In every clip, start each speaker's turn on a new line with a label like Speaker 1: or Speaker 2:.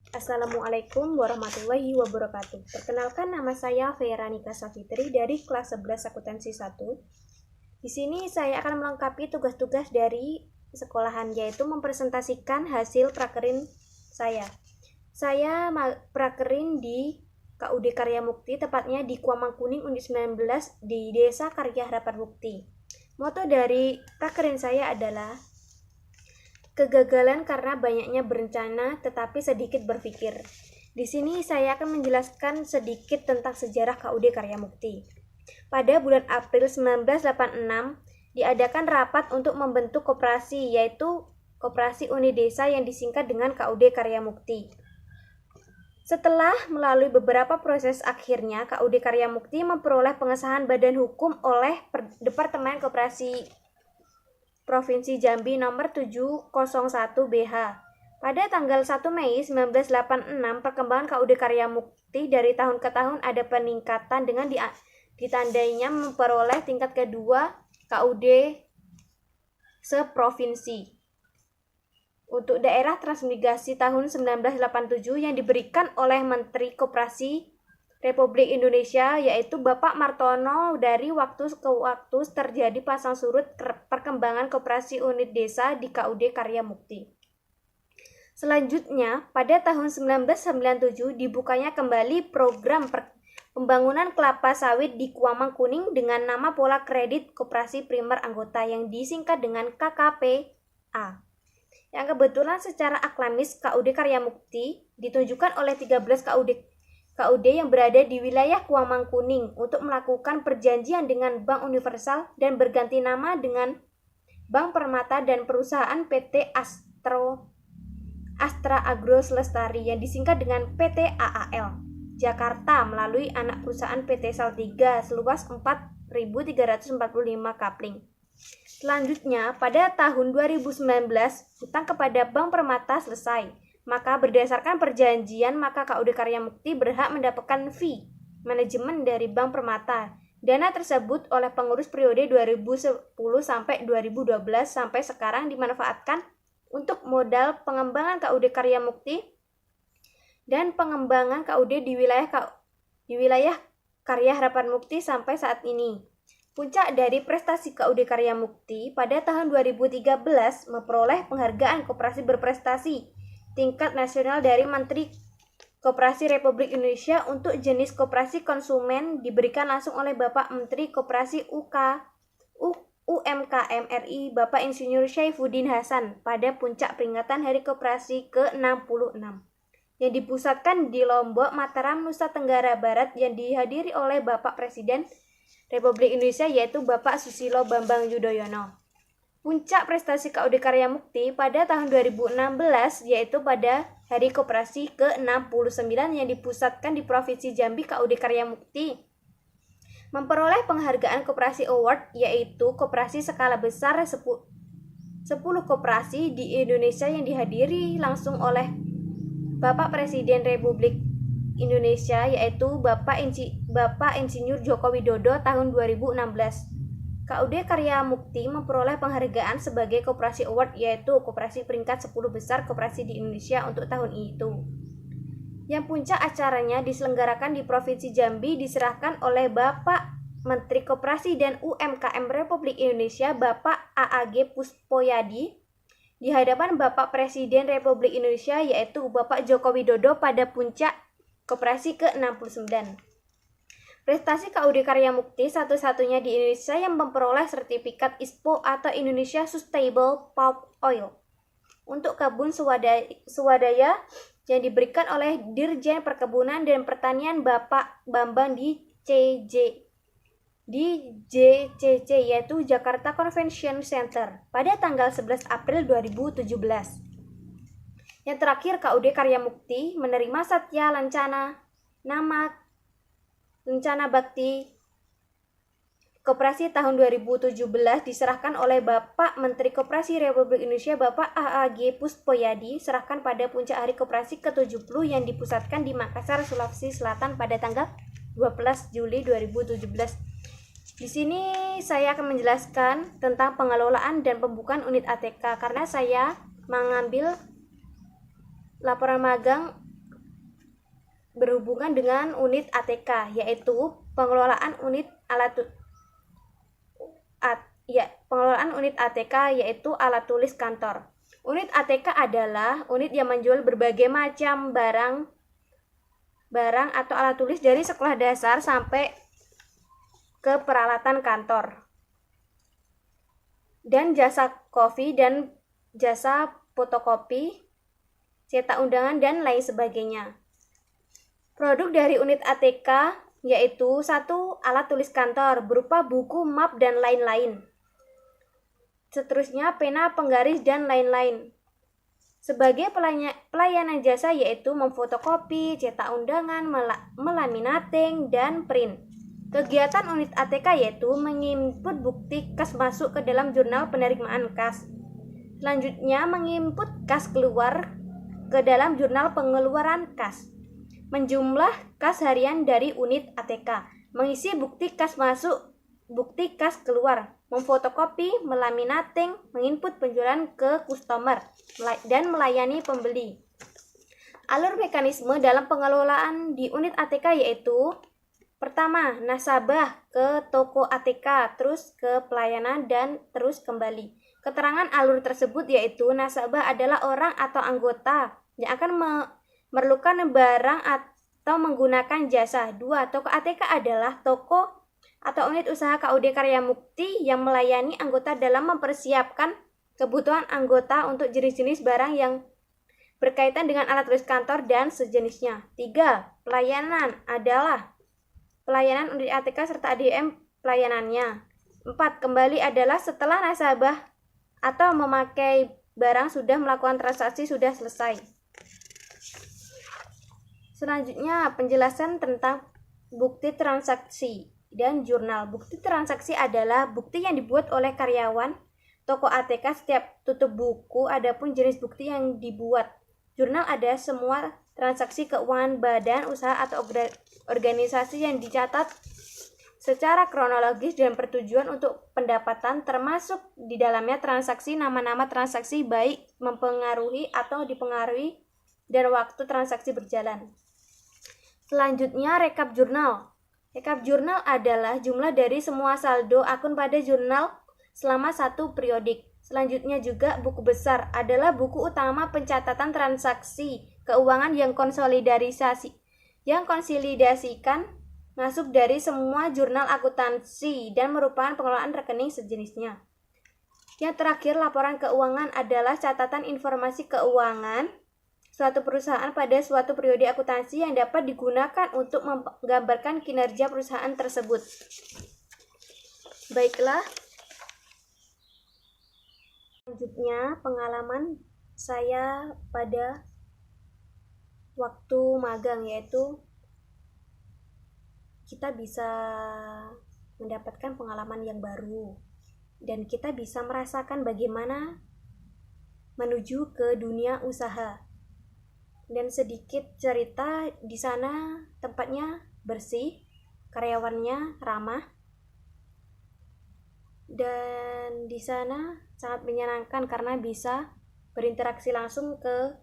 Speaker 1: Assalamualaikum warahmatullahi wabarakatuh. Perkenalkan, nama saya Vera Nika Safitri dari kelas 11 akuntansi 1. Di sini saya akan melengkapi tugas-tugas dari sekolahan, yaitu mempresentasikan hasil prakerin saya. Saya prakerin di KUD Karya Mukti, tepatnya di Kuamangkuning Unit 19 di Desa Karya Harapan Mukti. Moto dari prakerin saya adalah kegagalan karena banyaknya berencana tetapi sedikit berpikir. Di sini saya akan menjelaskan sedikit tentang sejarah KUD Karya Mukti. Pada bulan April 1986 diadakan rapat untuk membentuk koperasi, yaitu Koperasi Unit Desa yang disingkat dengan KUD Karya Mukti. Setelah melalui beberapa proses, akhirnya KUD Karya Mukti memperoleh pengesahan badan hukum oleh Departemen Koperasi Provinsi Jambi nomor 701 BH. Pada tanggal 1 Mei 1986, perkembangan KUD Karya Mukti dari tahun ke tahun ada peningkatan dengan ditandainya memperoleh tingkat kedua KUD seprovinsi. Untuk daerah transmigrasi tahun 1987 yang diberikan oleh Menteri Koperasi Republik Indonesia, yaitu Bapak Martono. Dari waktu ke waktu terjadi pasang surut perkembangan koperasi unit desa di KUD Karya Mukti. Selanjutnya, pada tahun 1997 dibukanya kembali program pembangunan kelapa sawit di Kuamangkuning dengan nama Pola Kredit Koperasi Primer Anggota yang disingkat dengan KKPA. Yang kebetulan secara aklamis KUD Karya Mukti ditunjukkan oleh 13 KUD yang berada di wilayah Kuamangkuning untuk melakukan perjanjian dengan Bank Universal dan berganti nama dengan Bank Permata dan perusahaan PT Astra Agro Lestari yang disingkat dengan PT AAL Jakarta melalui anak perusahaan PT Saltiga seluas 4.345 kapling. Selanjutnya, pada tahun 2019, hutang kepada Bank Permata selesai. Maka berdasarkan perjanjian, maka KUD Karya Mukti berhak mendapatkan fee manajemen dari Bank Permata. Dana tersebut oleh pengurus periode 2010 sampai 2012 sampai sekarang dimanfaatkan untuk modal pengembangan KUD Karya Mukti dan pengembangan KUD di wilayah Karya Harapan Mukti sampai saat ini. Puncak dari prestasi KUD Karya Mukti pada tahun 2013 memperoleh penghargaan koperasi berprestasi tingkat nasional dari Menteri Koperasi Republik Indonesia untuk jenis koperasi konsumen diberikan langsung oleh Bapak Menteri Koperasi UMKM RI Bapak Insinyur Syaifuddin Hasan pada puncak peringatan Hari Koperasi ke-66 yang dipusatkan di Lombok, Mataram, Nusa Tenggara Barat yang dihadiri oleh Bapak Presiden Republik Indonesia yaitu Bapak Susilo Bambang Yudhoyono. Puncak prestasi KUD Karya Mukti pada tahun 2016 yaitu pada Hari Koperasi ke-69 yang dipusatkan di Provinsi Jambi. KUD Karya Mukti memperoleh penghargaan Koperasi Award, yaitu koperasi skala besar 10 koperasi di Indonesia yang dihadiri langsung oleh Bapak Presiden Republik Indonesia yaitu Bapak Insinyur Joko Widodo tahun 2016. KUD Karya Mukti memperoleh penghargaan sebagai Koperasi Award, yaitu koperasi peringkat 10 besar koperasi di Indonesia untuk tahun itu. Yang puncak acaranya diselenggarakan di Provinsi Jambi, diserahkan oleh Bapak Menteri Koperasi dan UMKM Republik Indonesia Bapak AAG Puspoyadi di hadapan Bapak Presiden Republik Indonesia yaitu Bapak Joko Widodo pada puncak koperasi ke-69. Prestasi KUD Karya Mukti satu-satunya di Indonesia yang memperoleh sertifikat ISPO atau Indonesia Sustainable Palm Oil untuk kebun swadaya yang diberikan oleh Dirjen Perkebunan dan Pertanian Bapak Bambang di JCC yaitu Jakarta Convention Center pada tanggal 11 April 2017. Yang terakhir, KUD Karya Mukti menerima Satya Lancana nama Rencana Bakti Koperasi tahun 2017 diserahkan oleh Bapak Menteri Koperasi Republik Indonesia Bapak AAG Puspoyadi, serahkan pada puncak Hari Koperasi ke-70 yang dipusatkan di Makassar, Sulawesi Selatan pada tanggal 12 Juli 2017. Di sini saya akan menjelaskan tentang pengelolaan dan pembukaan unit ATK karena saya mengambil laporan magang berhubungan dengan unit ATK, yaitu pengelolaan unit ATK, yaitu alat tulis kantor. Unit ATK adalah unit yang menjual berbagai macam barang atau alat tulis dari sekolah dasar sampai ke peralatan kantor, dan jasa kopi dan jasa fotokopi, cetak undangan, dan lain sebagainya. Produk dari unit ATK yaitu 1. Alat tulis kantor berupa buku, map, dan lain-lain. Seterusnya pena, penggaris, dan lain-lain. Sebagai pelayanan jasa yaitu memfotokopi, cetak undangan, melaminating, dan print. Kegiatan unit ATK yaitu menginput bukti kas masuk ke dalam jurnal penerimaan kas. Selanjutnya menginput kas keluar ke dalam jurnal pengeluaran kas. Menjumlah kas harian dari unit ATK. Mengisi bukti kas masuk, bukti kas keluar. Memfotokopi, melaminating, menginput penjualan ke customer, dan melayani pembeli. Alur mekanisme dalam pengelolaan di unit ATK yaitu: pertama, nasabah ke toko ATK, terus ke pelayanan, dan terus kembali. Keterangan alur tersebut yaitu: nasabah adalah orang atau anggota yang akan memerlukan barang atau menggunakan jasa. 2. Toko ATK adalah toko atau unit usaha KUD Karya Mukti yang melayani anggota dalam mempersiapkan kebutuhan anggota untuk jenis-jenis barang yang berkaitan dengan alat tulis kantor dan sejenisnya. 3. Pelayanan adalah pelayanan unit ATK serta ADM pelayanannya. 4. Kembali adalah setelah nasabah atau memakai barang sudah melakukan transaksi sudah selesai. Selanjutnya penjelasan tentang bukti transaksi dan jurnal. Bukti transaksi adalah bukti yang dibuat oleh karyawan toko ATK setiap tutup buku. Adapun jenis bukti yang dibuat. Jurnal ada semua transaksi keuangan badan usaha atau organisasi yang dicatat secara kronologis dan bertujuan untuk pendapatan, termasuk di dalamnya transaksi nama-nama transaksi baik mempengaruhi atau dipengaruhi dan waktu transaksi berjalan. Selanjutnya rekap jurnal. Rekap jurnal adalah jumlah dari semua saldo akun pada jurnal selama satu periodik. Selanjutnya juga buku besar adalah buku utama pencatatan transaksi keuangan yang konsolidasikan masuk dari semua jurnal akuntansi dan merupakan pengelolaan rekening sejenisnya. Yang terakhir, laporan keuangan adalah catatan informasi keuangan suatu perusahaan pada suatu periode akuntansi yang dapat digunakan untuk menggambarkan kinerja perusahaan tersebut. Baiklah, selanjutnya pengalaman saya pada waktu magang, yaitu kita bisa mendapatkan pengalaman yang baru dan kita bisa merasakan bagaimana menuju ke dunia usaha. Dan sedikit cerita, di sana tempatnya bersih, karyawannya ramah, dan di sana sangat menyenangkan karena bisa berinteraksi langsung ke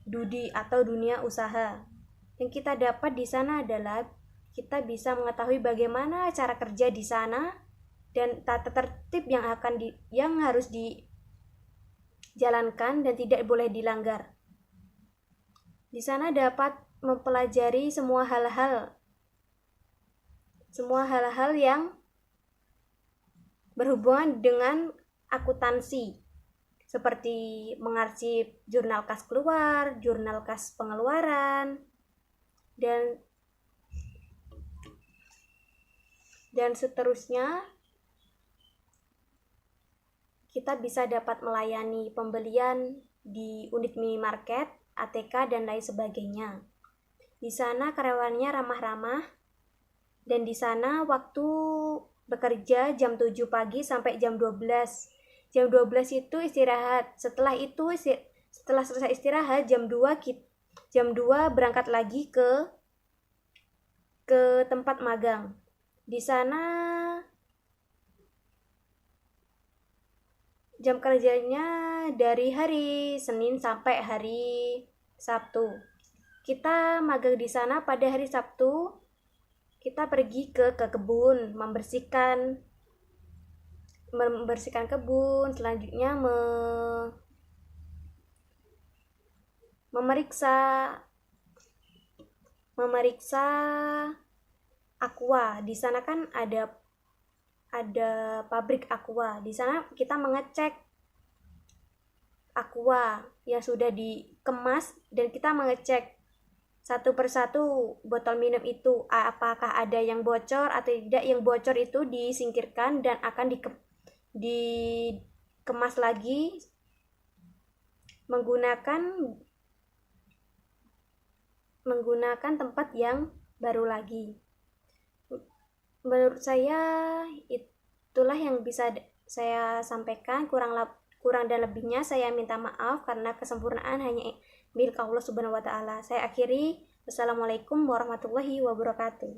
Speaker 1: dunia usaha. Yang kita dapat di sana adalah kita bisa mengetahui bagaimana cara kerja di sana dan tata tertib yang harus dijalankan dan tidak boleh dilanggar. Di sana dapat mempelajari semua hal-hal yang berhubungan dengan akuntansi, seperti mengarsip jurnal kas keluar, jurnal kas pengeluaran, dan seterusnya. Kita bisa dapat melayani pembelian di unit minimarket, ATK, dan lain sebagainya. Di sana karyawannya ramah-ramah, dan di sana waktu bekerja jam 7 pagi sampai jam 12. Jam 12 itu istirahat. Setelah selesai istirahat jam 2 berangkat lagi ke tempat magang. Di sana jam kerjanya dari hari Senin sampai hari Sabtu. kita magang di sana pada hari Sabtu. Kita pergi ke kebun, membersihkan kebun, selanjutnya memeriksa aqua. Di sana kan ada pabrik aqua. Di sana kita mengecek aqua yang sudah dikemas dan kita mengecek satu persatu botol minum itu apakah ada yang bocor atau tidak. Yang bocor itu disingkirkan dan akan dikemas lagi menggunakan tempat yang baru lagi. Menurut saya itulah yang bisa saya sampaikan. Kurang dan lebihnya saya minta maaf karena kesempurnaan hanya milik Allah Subhanahu wa taala. Saya akhiri. Wassalamualaikum warahmatullahi wabarakatuh.